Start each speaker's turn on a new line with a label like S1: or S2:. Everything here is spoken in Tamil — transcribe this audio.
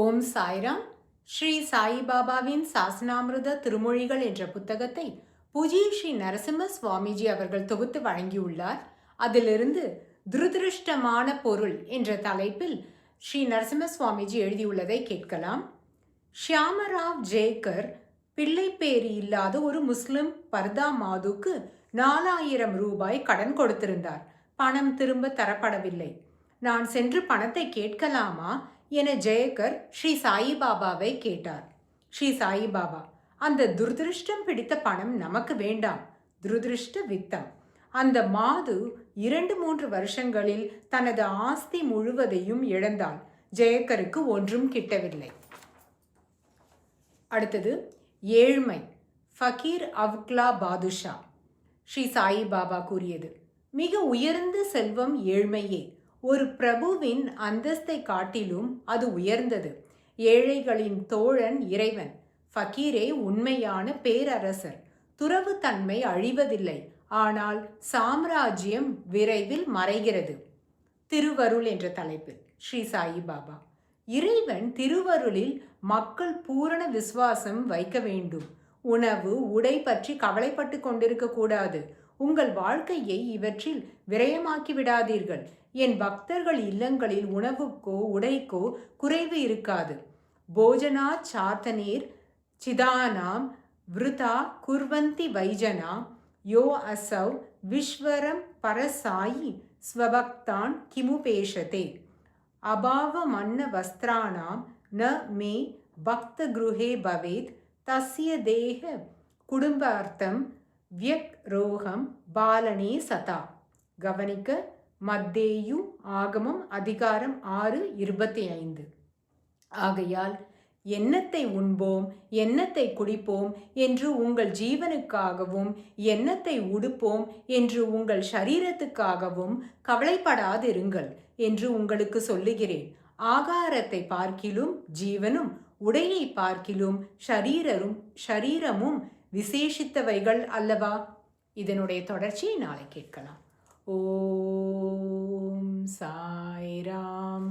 S1: ஓம் சாய்ராம். ஸ்ரீ சாயிபாபாவின் சாசனாமிருத திருமொழிகள் என்ற புத்தகத்தை பூஜ்ய ஸ்ரீ நரசிம்ம சுவாமிஜி அவர்கள் தொகுத்து வழங்கியுள்ளார். அதிலிருந்து துரதிருஷ்டமான பொருள் என்ற தலைப்பில் ஸ்ரீ நரசிம்ம சுவாமிஜி எழுதியுள்ளதை கேட்கலாம். ஷியாமராவ் ஜேக்கர் பிள்ளைப்பேறு இல்லாத ஒரு முஸ்லிம் பர்தா மாதுக்கு 4000 ரூபாய் கடன் கொடுத்திருந்தார். பணம் திரும்ப தரப்படவில்லை. நான் சென்று பணத்தை கேட்கலாமா என ஜெயக்கர் ஸ்ரீ சாயிபாபாவை கேட்டார். ஸ்ரீ சாயிபாபா, அந்த துரதிருஷ்டம் பிடித்த பணம் நமக்கு வேண்டாம், துரதிருஷ்ட வித்தம். அந்த மாது 2-3 வருஷங்களில் தனது ஆஸ்தி முழுவதையும் இழந்தாள். ஜெயக்கருக்கு ஒன்றும் கிட்டவில்லை. அடுத்தது ஏழ்மை. ஃபகீர் அவ்க்லா பாதுஷா. ஸ்ரீ சாயிபாபா கூறியது, மிக உயர்ந்த செல்வம் ஏழ்மையே. ஒரு பிரபுவின் அந்தஸ்தை காட்டிலும் அது உயர்ந்தது. ஏழைகளின் தோழன் இறைவன். ஃபகீரே உண்மையான பேரரசர். துறவு தன்மை அழிவதில்லை, ஆனால் சாம்ராஜ்யம் விரைவில் மறைகிறது. திருவருள் என்ற தலைப்பில் ஸ்ரீ சாயிபாபா, இறைவன் திருவருளில் மக்கள் பூரண விசுவாசம் வைக்க வேண்டும். உணவு உடை பற்றி கவலைப்பட்டு கொண்டிருக்க கூடாது. உங்கள் வாழ்க்கையை இவற்றில் விரயமாக்கி விடாதீர்கள். என் பக்தர்கள் இல்லங்களில் உணவுக்கோ உடைக்கோ குறைவு இருக்காது. போஜனா சாத்தனீர் சிதானாம் விருதா குர்வந்தி வைஜனா யோ அசௌ விஸ்வரம் பரசாயி ஸ்வபக்தான் கிமுபேஷதே அபாவ மன்ன வஸ்திராணாம் ந மே பக்த குருஹே பவேத் தஸ்ய தேக குடும்பார்த்தம் வியக் ரோகம் பாலனே சதா. கவனிக்க, மத்தேயு ஆகமம் அதிகாரம் 6:25. ஆகையால் எண்ணத்தை உண்போம், எண்ணத்தை குடிப்போம் என்று உங்கள் ஜீவனுக்காகவும், எண்ணத்தை உடுப்போம் என்று உங்கள் ஷரீரத்துக்காகவும் கவலைப்படாதிருங்கள் என்று உங்களுக்கு சொல்லுகிறேன். ஆகாரத்தை பார்க்கிலும் ஜீவனும், உடையை பார்க்கிலும் ஷரீரமும் விசேஷித்தவைகள் அல்லவா? இதனுடைய தொடர்ச்சியை நாளை கேட்கலாம். ஓம் சாய்ராம்.